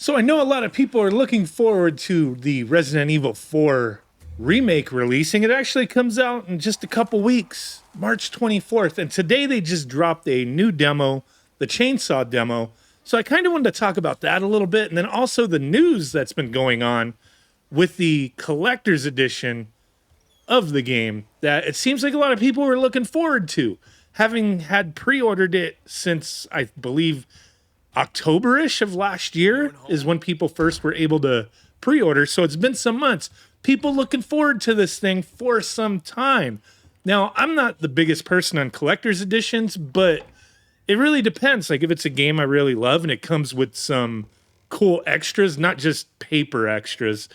So I know a lot of people are looking forward to the Resident Evil 4 remake releasing. It actually comes out in just a couple weeks, March 24th. And today they just dropped a new demo, the Chainsaw demo. So I kind of wanted to talk about that a little bit. And then also the news that's been going on with the collector's edition of the game that it seems like a lot of people were looking forward to, having had pre-ordered it since, I believe, October-ish of last year is when people first were able to pre-order. So it's been some months. People looking forward to this thing for some time. Now, I'm not the biggest person on collector's editions, but it really depends. Like if it's a game I really love and it comes with some cool extras, not just paper extras,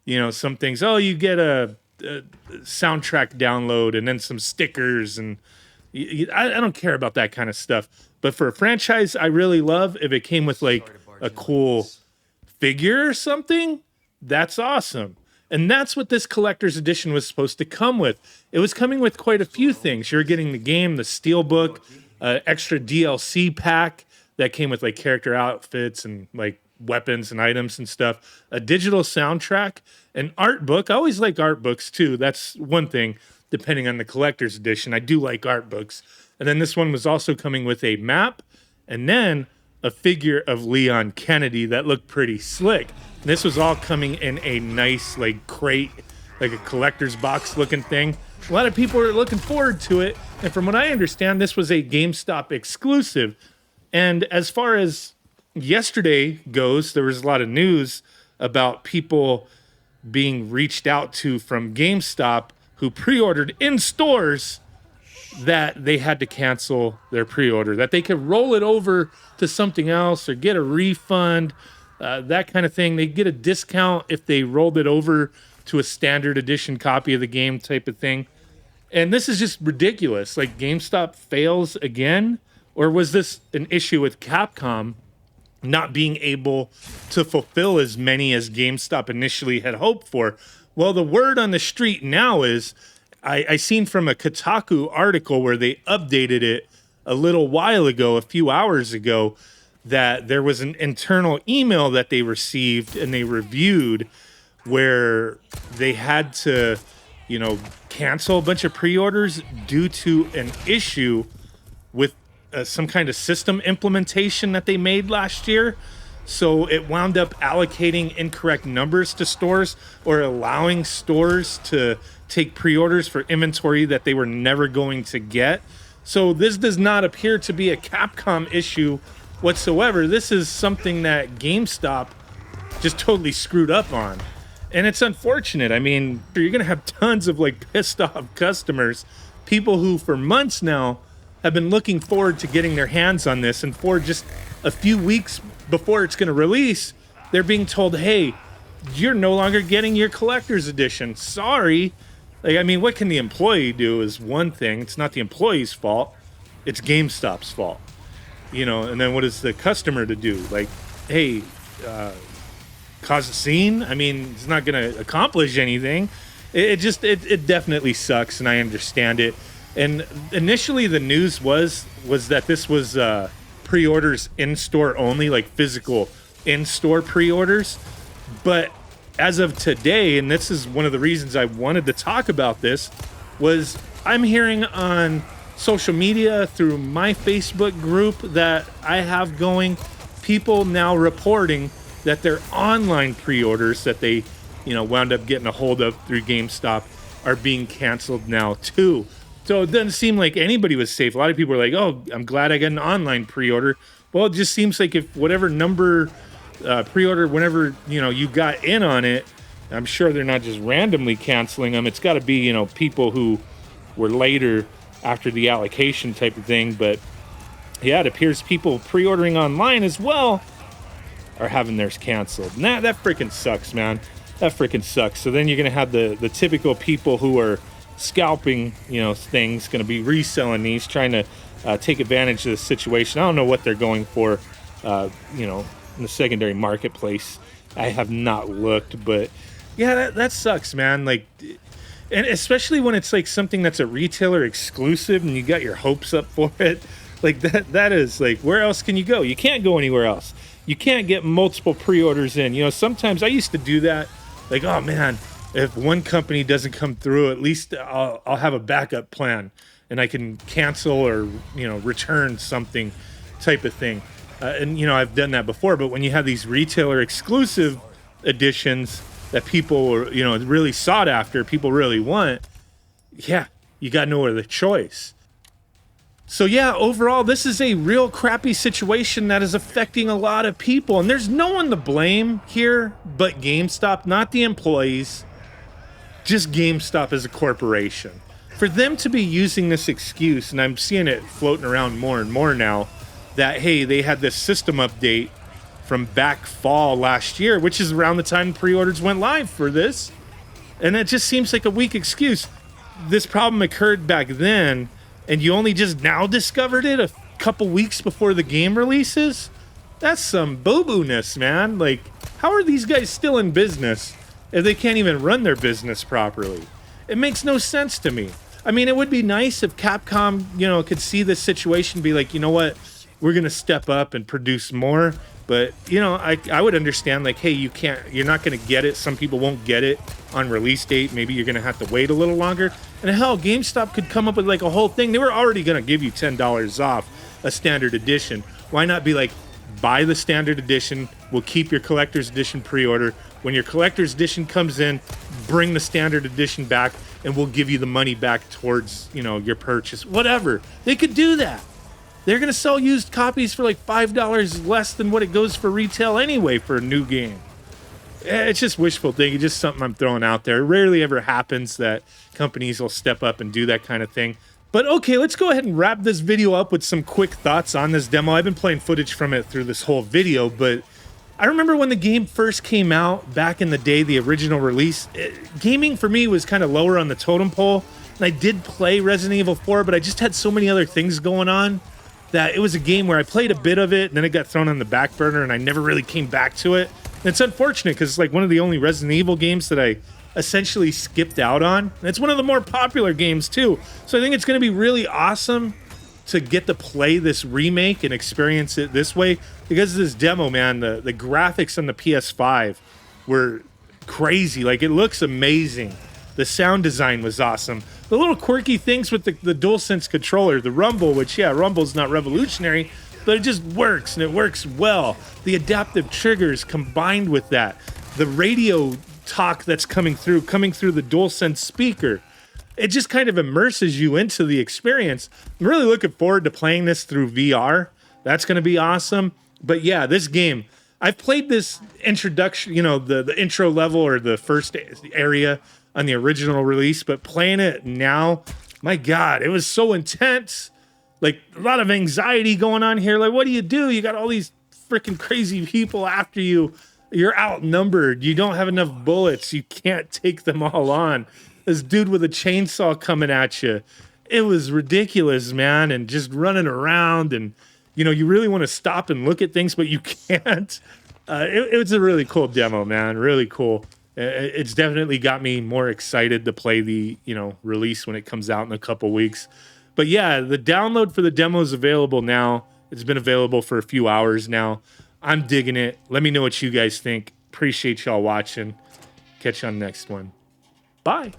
you know, some things, oh, you get a soundtrack download and then some stickers and I don't care about that kind of stuff. But for a franchise I really love, if it came with like a cool figure or something, that's awesome. And that's what this collector's edition was supposed to come with. It was coming with quite a few things. You're getting the game, the steelbook, extra DLC pack that came with like character outfits and like weapons and items and stuff, a digital soundtrack, an art book. I always like art books too. That's one thing, depending on the collector's edition. I do like art books. And then this one was also coming with a map and then a figure of Leon Kennedy that looked pretty slick. And this was all coming in a nice like crate, like a collector's box looking thing. A lot of people are looking forward to it. And from what I understand, this was a GameStop exclusive. And as far as yesterday goes, there was a lot of news about people being reached out to from GameStop who pre-ordered in stores that they had to cancel their pre-order, that they could roll it over to something else or get a refund, that kind of thing. They get a discount if they rolled it over to a standard edition copy of the game type of thing. And this is just ridiculous. Like GameStop fails again? Or was this an issue with Capcom not being able to fulfill as many as GameStop initially had hoped for? Well, the word on the street now is, I seen from a Kotaku article where they updated it a little while ago, a few hours ago, that there was an internal email that they received and they reviewed where they had to, you know, cancel a bunch of pre-orders due to an issue with some kind of system implementation that they made last year. So it wound up allocating incorrect numbers to stores or allowing stores to take pre-orders for inventory that they were never going to get. So this does not appear to be a Capcom issue whatsoever. This is something that GameStop just totally screwed up on. And it's unfortunate. I mean, you're going to have tons of like pissed off customers, people who for months now have been looking forward to getting their hands on this, and for just a few weeks before it's going to release, they're being told, hey, you're no longer getting your collector's edition. Sorry. Like, I mean, what can the employee do is one thing. It's not the employee's fault. It's GameStop's fault. You know, and then what is the customer to do? Like, hey, cause a scene? I mean, it's not going to accomplish anything. It definitely sucks, and I understand it. And initially the news was that this was pre-orders in-store only, like physical in-store pre-orders. But as of today, and this is one of the reasons I wanted to talk about this, was I'm hearing on social media through my Facebook group that I have going, people now reporting that their online pre-orders that they, you know, wound up getting a hold of through GameStop are being canceled now too. So it doesn't seem like anybody was safe. A lot of people are like, oh, I'm glad I got an online pre-order. Well, it just seems like if whatever number pre-order, whenever, you know, you got in on it, I'm sure they're not just randomly canceling them. It's got to be, you know, people who were later after the allocation type of thing. But yeah, it appears people pre-ordering online as well are having theirs canceled. And that freaking sucks, man. That freaking sucks. So then you're going to have the typical people who are scalping, you know, things, going to be reselling these, trying to take advantage of the situation. I don't know what they're going for, you know, in the secondary marketplace. I have not looked, but yeah, that sucks, man. Like, and especially when it's like something that's a retailer exclusive and you got your hopes up for it. Like that is like, where else can you go? You can't go anywhere else. You can't get multiple pre-orders in. You know, sometimes I used to do that. Like, oh man, if one company doesn't come through, at least I'll have a backup plan and I can cancel or, you know, return something type of thing. And, you know, I've done that before, but when you have these retailer exclusive editions that people, you know, really sought after, people really want, yeah, you got no other choice. So yeah, overall, this is a real crappy situation that is affecting a lot of people. And there's no one to blame here but GameStop, not the employees, just GameStop as a corporation. For them to be using this excuse, and I'm seeing it floating around more and more now, that, hey, they had this system update from back fall last year, which is around the time pre-orders went live for this. And it just seems like a weak excuse. This problem occurred back then, and you only just now discovered it a couple weeks before the game releases? That's some boo-boo-ness, man. Like, how are these guys still in business if they can't even run their business properly? It makes no sense to me. I mean, it would be nice if Capcom, you know, could see this situation and be like, you know what, we're going to step up and produce more. But, you know, I would understand, like, hey, you're not going to get it. Some people won't get it on release date. Maybe you're going to have to wait a little longer. And hell, GameStop could come up with like a whole thing. They were already going to give you $10 off a standard edition. Why not be like, buy the standard edition. We'll keep your collector's edition pre-order. When your collector's edition comes in, bring the standard edition back and we'll give you the money back towards, you know, your purchase. Whatever. They could do that. They're going to sell used copies for like $5 less than what it goes for retail anyway for a new game. It's just wishful thinking, just something I'm throwing out there. It rarely ever happens that companies will step up and do that kind of thing. But okay, let's go ahead and wrap this video up with some quick thoughts on this demo. I've been playing footage from it through this whole video, but I remember when the game first came out back in the day, the original release, gaming for me was kind of lower on the totem pole. And I did play Resident Evil 4, but I just had so many other things going on that it was a game where I played a bit of it and then it got thrown on the back burner and I never really came back to it. And it's unfortunate because it's like one of the only Resident Evil games that I essentially skipped out on. And it's one of the more popular games too. So I think it's going to be really awesome to get to play this remake and experience it this way because of this demo, man. The graphics on the PS5 were crazy. Like, it looks amazing. The sound design was awesome. The little quirky things with the DualSense controller, the rumble, which, yeah, rumble's not revolutionary, but it just works, and it works well. The adaptive triggers combined with that. The radio talk that's coming through the DualSense speaker. It just kind of immerses you into the experience. I'm really looking forward to playing this through VR. That's going to be awesome. But yeah, this game, I've played this introduction, you know, the intro level or the first area on the original release, but playing it now, my God, it was so intense. Like, a lot of anxiety going on here. Like, what do? You got all these freaking crazy people after you. You're outnumbered. You don't have enough bullets. You can't take them all on. This dude with a chainsaw coming at you. It was ridiculous, man. And just running around and, you know, you really want to stop and look at things, but you can't. It was a really cool demo, man. Really cool. It's definitely got me more excited to play the, you know, release when it comes out in a couple weeks. But yeah, the download for the demo is available now. It's been available for a few hours now. I'm digging it. Let me know what you guys think. Appreciate y'all watching. Catch you on the next one. Bye.